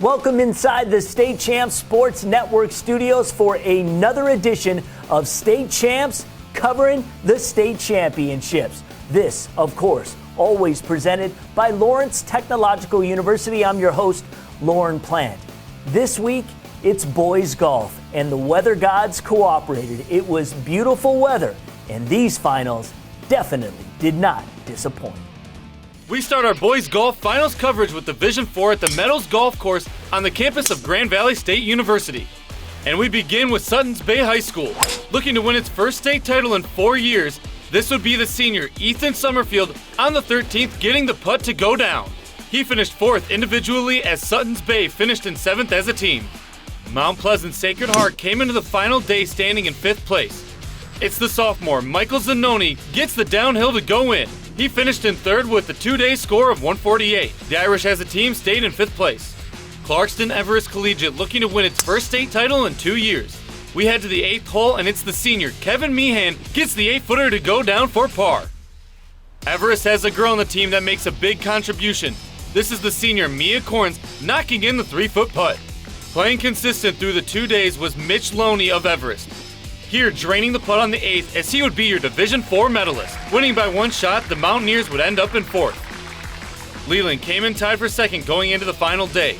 Welcome inside the State Champs Sports Network studios for another edition of State Champs covering the state championships. This, of course, always presented by Lawrence Technological University. I'm your host, Lauren Plant. This week, it's boys golf, and the weather gods cooperated. It was beautiful weather, and these finals definitely did not disappoint. We start our boys golf finals coverage with Division IV at the Meadows Golf Course on the campus of Grand Valley State University. And we begin with Suttons Bay High School. Looking to win its first state title in 4 years, this would be the senior Ethan Summerfield on the 13th getting the putt to go down. He finished 4th individually as Suttons Bay finished in 7th as a team. Mount Pleasant Sacred Heart came into the final day standing in 5th place. It's the sophomore Michael Zanoni gets the downhill to go in. He finished in 3rd with a 2-day score of 148. The Irish as a team stayed in 5th place. Clarkston Everest Collegiate looking to win its first state title in 2 years. We head to the 8th hole and it's the senior Kevin Meehan gets the 8-footer to go down for par. Everest has a girl on the team that makes a big contribution. This is the senior Mia Corns knocking in the 3-foot putt. Playing consistent through the 2 days was Mitch Loney of Everest. Here draining the putt on the 8th as he would be your Division IV medalist. Winning by 1 shot, the Mountaineers would end up in 4th. Leland came in tied for 2nd going into the final day.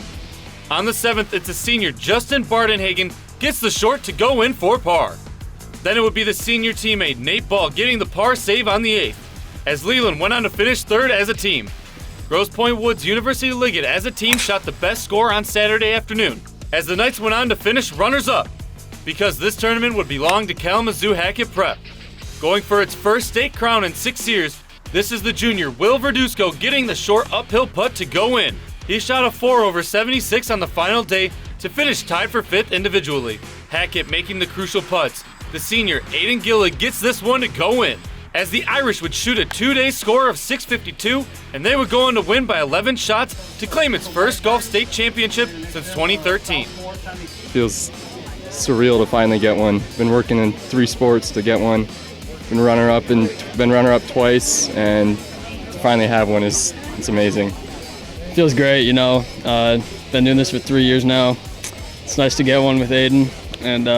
On the 7th, it's a senior Justin Bardenhagen gets the short to go in for par. Then it would be the senior teammate Nate Ball getting the par save on the 8th, as Leland went on to finish 3rd as a team. Grosse Pointe Woods University Liggett as a team shot the best score on Saturday afternoon, as the Knights went on to finish runners-up, because this tournament would belong to Kalamazoo Hackett Prep. Going for its first state crown in 6 years, this is the junior Will Verduzco getting the short uphill putt to go in. He shot a 4 over 76 on the final day to finish tied for 5th individually. Hackett making the crucial putts. The senior Aiden Gillig gets this one to go in, as the Irish would shoot a 2-day score of 652, and they would go on to win by 11 shots to claim its first golf state championship since 2013. Feels surreal to finally get one. Been working in 3 sports to get one. Been runner-up twice, and to finally have one it's amazing. Feels great, you know. Been doing this for 3 years now. It's nice to get one with Aiden, and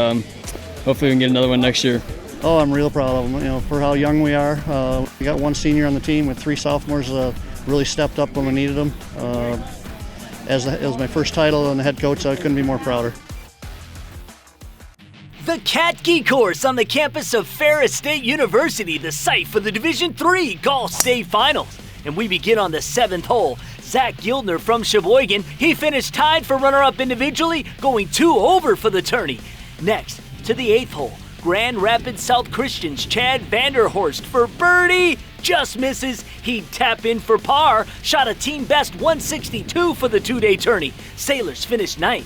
hopefully we can get another one next year. Oh, I'm real proud of them. You know, for how young we are. We got 1 senior on the team with 3 sophomores. Really stepped up when we needed them. As my first title and the head coach, I couldn't be more prouder. The Catkey Course on the campus of Ferris State University, the site for the Division III Golf State Finals. And we begin on the 7th hole. Zach Gildner from Sheboygan, he finished tied for runner-up individually, going 2 over for the tourney. Next, to the 8th hole. Grand Rapids South Christian's Chad Vanderhorst for birdie. Just misses. He'd tap in for par. Shot a team best 162 for the 2-day tourney. Sailors finished 9th.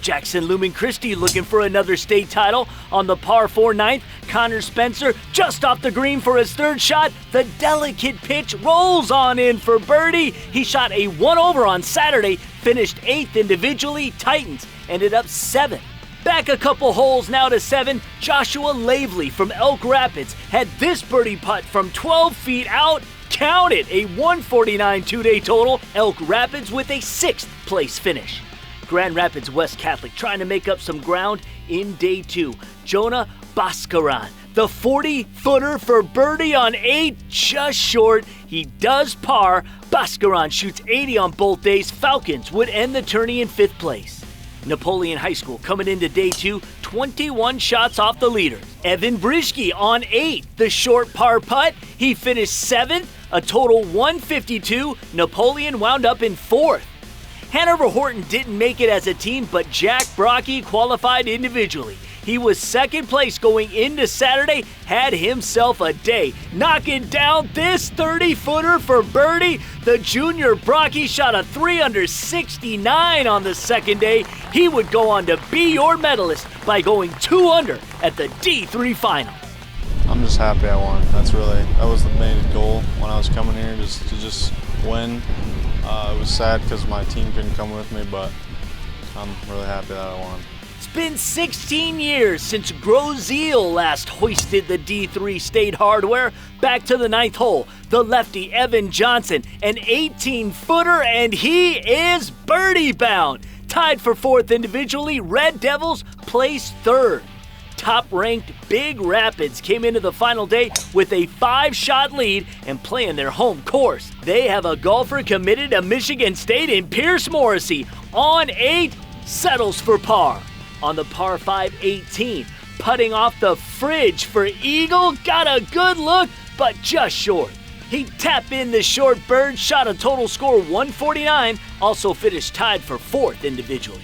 Jackson Lumen Christie looking for another state title. On the par 4 9th, Connor Spencer just off the green for his 3rd shot. The delicate pitch rolls on in for birdie. He shot a 1 over on Saturday, finished 8th individually. Titans ended up 7th. Back a couple holes now to 7. Joshua Lavely from Elk Rapids had this birdie putt from 12 feet out. Count it, a 149 2-day total. Elk Rapids with a 6th place finish. Grand Rapids West Catholic trying to make up some ground in day 2. Jonah Bhaskaran, the 40-footer for birdie on 8, just short. He does par. Bhaskaran shoots 80 on both days. Falcons would end the tourney in 5th place. Napoleon High School coming into day 2, 21 shots off the leader. Evan Brischke on 8, the short par putt. He finished 7th, a total 152. Napoleon wound up in 4th. Hanover Horton didn't make it as a team, but Jack Brocky qualified individually. He was 2nd place going into Saturday, had himself a day, knocking down this 30-footer for birdie. The junior Brocky shot a 3 under 69 on the 2nd day. He would go on to be your medalist by going 2 under at the D3 final. I'm just happy I won. That was the main goal when I was coming here, just to win. It was sad because my team couldn't come with me, but I'm really happy that I won. It's been 16 years since Grozeal last hoisted the D3 State Hardware. Back to the 9th hole. The lefty Evan Johnson, an 18-footer, and he is birdie bound. Tied for 4th individually, Red Devils placed 3rd. Top-ranked Big Rapids came into the final day with a 5-shot lead and playing their home course. They have a golfer committed to Michigan State in Pierce Morrissey. On 8, settles for par. On the par 5 18, putting off the fridge for Eagle, got a good look, but just short. He tapped in the short bird, shot a total score 149, also finished tied for 4th individually.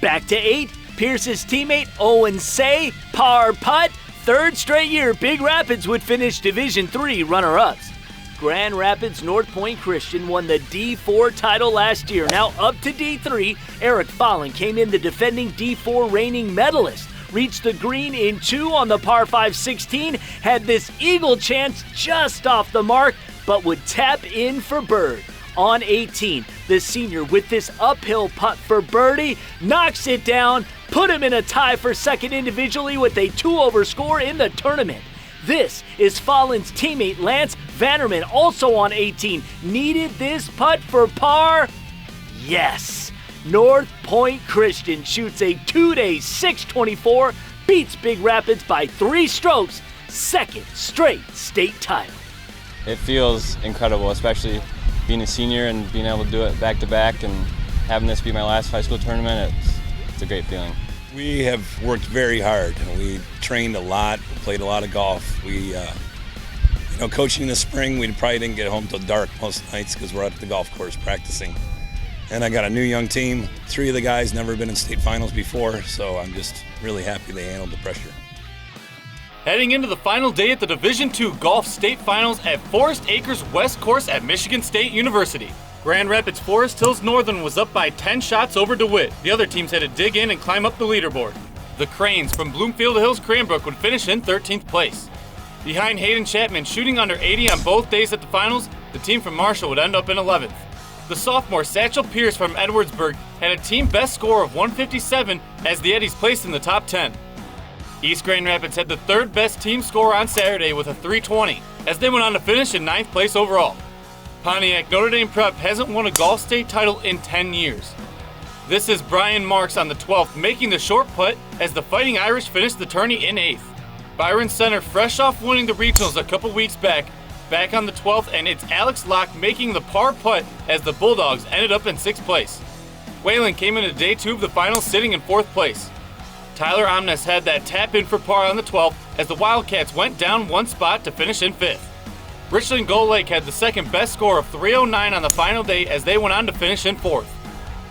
Back to 8, Pierce's teammate Owen Say, par putt. 3rd straight year Big Rapids would finish Division III runner-ups. Grand Rapids North Point Christian won the D4 title last year. Now up to D3, Eric Follen came in the defending D4 reigning medalist. Reached the green in 2 on the par 5 16, had this eagle chance just off the mark, but would tap in for bird. On 18, the senior with this uphill putt for birdie, knocks it down, put him in a tie for 2nd individually with a 2-over score in the tournament. This is Follen's teammate Lance Vanderman, also on 18. Needed this putt for par? Yes. North Point Christian shoots a 2-day 624, beats Big Rapids by 3 strokes, 2nd straight state title. It feels incredible, especially being a senior and being able to do it back-to-back and having this be my last high school tournament. It's a great feeling. We have worked very hard. We trained a lot, played a lot of golf. We, coaching in the spring, we probably didn't get home till dark most nights because we're out at the golf course practicing. And I got a new young team. 3 of the guys never been in state finals before, so I'm just really happy they handled the pressure. Heading into the final day at the Division II Golf State Finals at Forest Acres West Course at Michigan State University. Grand Rapids Forest Hills Northern was up by 10 shots over DeWitt. The other teams had to dig in and climb up the leaderboard. The Cranes from Bloomfield Hills Cranbrook would finish in 13th place. Behind Hayden Chapman shooting under 80 on both days at the finals, the team from Marshall would end up in 11th. The sophomore Satchel Pierce from Edwardsburg had a team best score of 157 as the Eddies placed in the top 10. East Grand Rapids had the 3rd best team score on Saturday with a 320, as they went on to finish in 9th place overall. Pontiac Notre Dame Prep hasn't won a golf state title in 10 years. This is Brian Marks on the 12th, making the short putt as the Fighting Irish finished the tourney in 8th. Byron Center, fresh off winning the regionals a couple weeks back on the 12th, and it's Alex Locke making the par putt as the Bulldogs ended up in 6th place. Whalen came into day 2 of the finals sitting in 4th place. Tyler Omnes had that tap in for par on the 12th as the Wildcats went down 1 spot to finish in 5th. Richland Gold Lake had the 2nd best score of 309 on the final day as they went on to finish in 4th.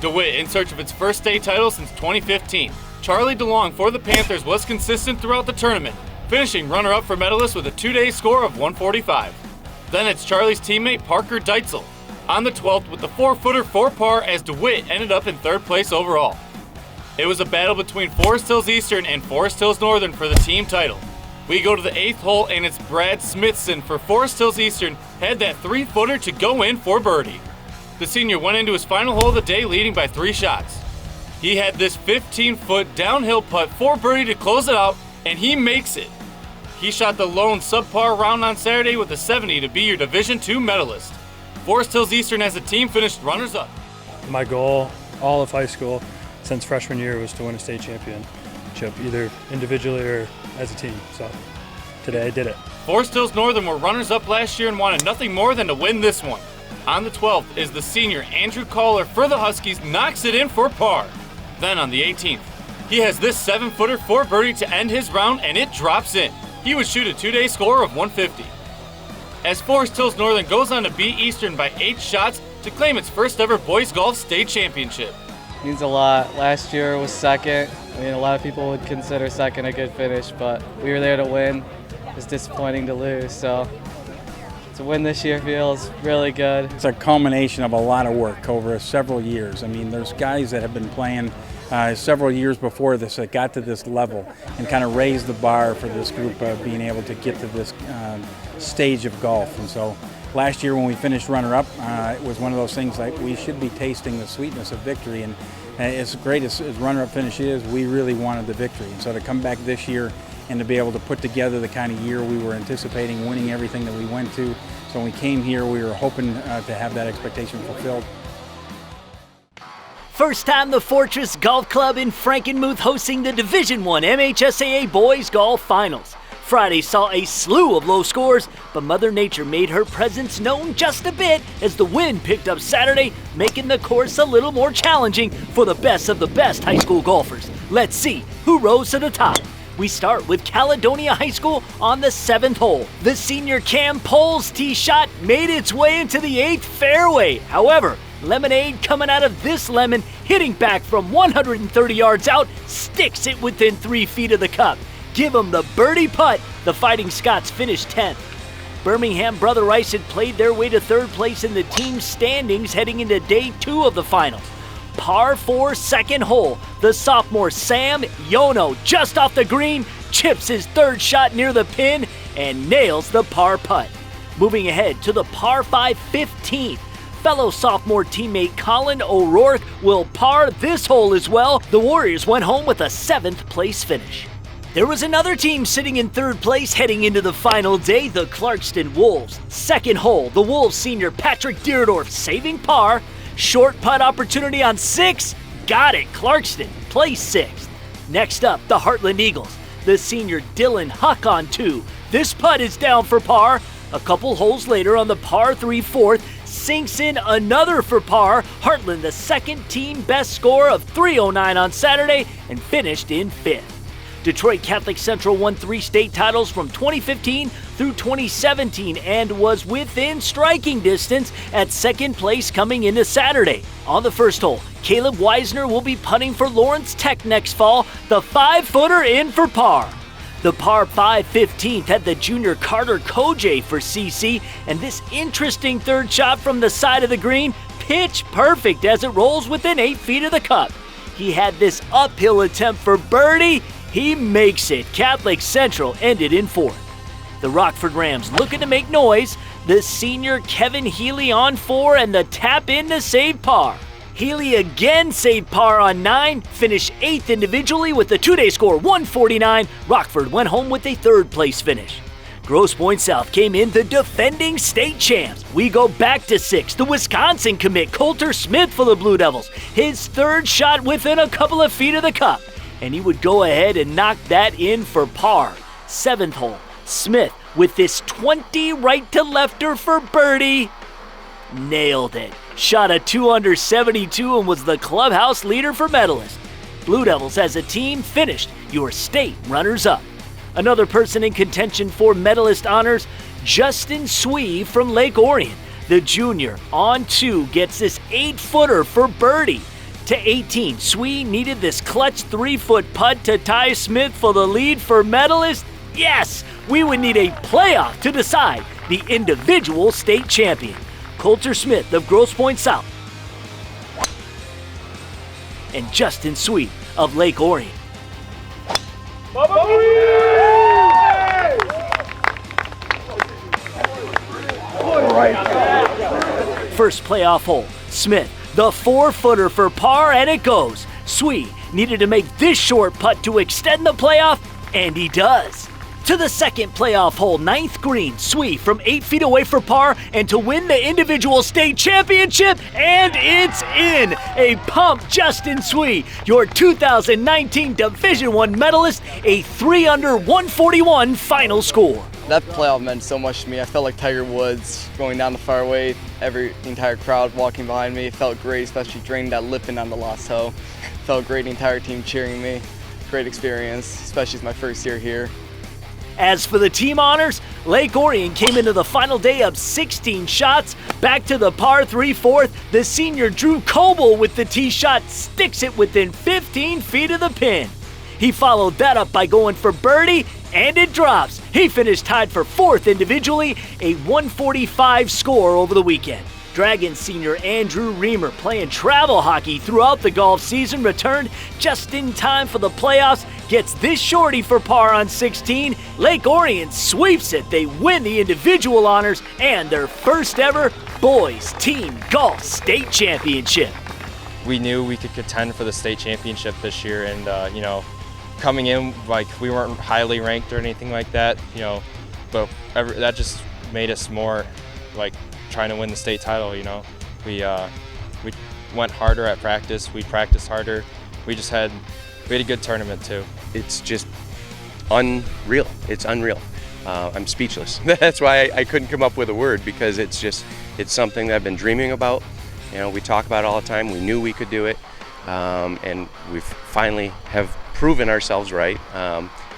DeWitt in search of its first state title since 2015. Charlie DeLong for the Panthers was consistent throughout the tournament, finishing runner-up for medalists with a 2-day score of 145. Then it's Charlie's teammate Parker Deitzel on the 12th with the 4-footer for par as DeWitt ended up in 3rd place overall. It was a battle between Forest Hills Eastern and Forest Hills Northern for the team title. We go to the 8th hole and it's Brad Smithson for Forest Hills Eastern had that 3-footer to go in for birdie. The senior went into his final hole of the day leading by 3 shots. He had this 15-foot downhill putt for birdie to close it out, and he makes it. He shot the lone subpar round on Saturday with a 70 to be your Division II medalist. Forest Hills Eastern as a team finished runners-up. My goal all of high school since freshman year was to win a state championship, either individually or as a team. So today I did it. Forest Hills Northern were runners-up last year and wanted nothing more than to win this one. On the 12th is the senior Andrew Kohler for the Huskies, knocks it in for par. Then on the 18th, he has this 7-footer for birdie to end his round and it drops in. He would shoot a 2-day score of 150. As Forest Hills Northern goes on to beat Eastern by 8 shots to claim its first ever boys golf state championship. Means a lot. Last year was second. I mean, a lot of people would consider second a good finish, but we were there to win. It was disappointing to lose, so to win this year feels really good. It's a culmination of a lot of work over several years. I mean, there's guys that have been playing several years before this that got to this level and kind of raised the bar for this group of being able to get to this stage of golf. And so last year when we finished runner-up, it was one of those things like we should be tasting the sweetness of victory. And as great as runner-up finish is, we really wanted the victory. And so to come back this year and to be able to put together the kind of year we were anticipating, winning everything that we went to. So when we came here, we were hoping to have that expectation fulfilled. First time the Fortress Golf Club in Frankenmuth hosting the Division I MHSAA Boys Golf Finals. Friday saw a slew of low scores, but Mother Nature made her presence known just a bit as the wind picked up Saturday, making the course a little more challenging for the best of the best high school golfers. Let's see who rose to the top. We start with Caledonia High School on the 7th hole. The senior Cam Poles tee shot made its way into the 8th fairway. However, Lemonade coming out of this lemon, hitting back from 130 yards out, sticks it within 3 feet of the cup. Give him the birdie putt. The Fighting Scots finished 10th. Birmingham Brother Rice had played their way to 3rd place in the team standings heading into day 2 of the finals. Par 4 2nd hole. The sophomore Sam Yono, just off the green, chips his 3rd shot near the pin and nails the par putt. Moving ahead to the par 5 15th. Fellow sophomore teammate Colin O'Rourke will par this hole as well. The Warriors went home with a 7th place finish. There was another team sitting in 3rd place heading into the final day, the Clarkston Wolves. 2nd hole, the Wolves senior Patrick Deerdorf saving par. Short putt opportunity on 6. Got it, Clarkston, placed 6th. Next up, the Heartland Eagles. The senior Dylan Huck on 2. This putt is down for par. A couple holes later on the par 3 4th, sinks in another for par. Heartland, the 2nd team best score of 309 on Saturday and finished in 5th. Detroit Catholic Central won 3 state titles from 2015 through 2017 and was within striking distance at 2nd place coming into Saturday. On the 1st hole, Caleb Weisner will be putting for Lawrence Tech next fall, the 5-footer in for par. The par 5 15th had the junior Carter Kojay for CC, and this interesting 3rd shot from the side of the green, pitch perfect as it rolls within 8 feet of the cup. He had this uphill attempt for birdie. He makes it. Catholic Central ended in 4th. The Rockford Rams looking to make noise. The senior Kevin Healy on 4 and the tap in to save par. Healy again saved par on 9, finished 8th individually with a 2-day score 149. Rockford went home with a 3rd place finish. Grosse Pointe South came in the defending state champs. We go back to 6. The Wisconsin commit Coulter Smith for the Blue Devils. His 3rd shot within a couple of feet of the cup. And he would go ahead and knock that in for par. 7th hole, Smith with this 20 right to lefter for birdie. Nailed it. Shot a 2 under 72 and was the clubhouse leader for medalists. Blue Devils as a team finished your state runners-up. Another person in contention for medalist honors, Justin Swee from Lake Orion. The junior on 2 gets this 8-footer for birdie. To 18, Swee needed this clutch 3-foot putt to tie Smith for the lead for medalist. Yes, we would need a playoff to decide the individual state champion. Coulter Smith of Grosse Pointe South and Justin Swee of Lake Orion. First playoff hole, Smith, the 4-footer for par, and it goes. Swee needed to make this short putt to extend the playoff, and he does. To the 2nd playoff hole, 9th green, Swee from 8 feet away for par and to win the individual state championship, and it's in. A pump Justin Swee, your 2019 Division I medalist, a 3 under 141 final score. That playoff meant so much to me. I felt like Tiger Woods going down the fairway, the entire crowd walking behind me. It felt great, especially draining that lippin on the last hole. Felt great, the entire team cheering me. Great experience, especially as my first year here. As for the team honors, Lake Orion came into the final day up 16 shots. Back to the par 3 4th, the senior Drew Coble with the tee shot sticks it within 15 feet of the pin. He followed that up by going for birdie, and it drops. He finished tied for 4th individually, a 145 score over the weekend. Dragon senior Andrew Reamer, playing travel hockey throughout the golf season, returned just in time for the playoffs, gets this shorty for par on 16. Lake Orion sweeps it. They win the individual honors and their first ever boys team golf state championship. We knew we could contend for the state championship this year, and coming in, like, we weren't highly ranked or anything like that, but that just made us more like trying to win the state title. We went harder at practice. We practiced harder. We had a good tournament too. It's just unreal. It's unreal. I'm speechless. That's why I couldn't come up with a word, because it's something that I've been dreaming about. You know, we talk about it all the time. We knew we could do it, and we finally have proven ourselves right.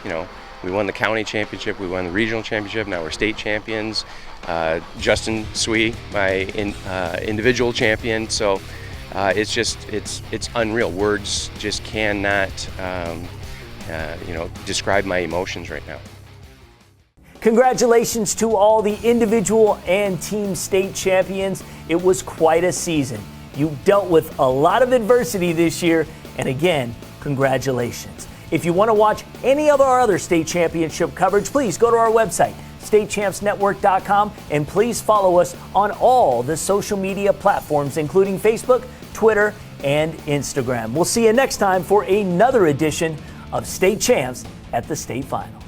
You know, we won the county championship, we won the regional championship, now we're state champions. Justin Swee, my individual champion. So it's unreal. Words just cannot describe my emotions right now. Congratulations to all the individual and team state champions. It was quite a season. You dealt with a lot of adversity this year, and again, congratulations. If you want to watch any of our other state championship coverage, please go to our website, statechampsnetwork.com, and please follow us on all the social media platforms, including Facebook, Twitter, and Instagram. We'll see you next time for another edition of State Champs at the State Finals.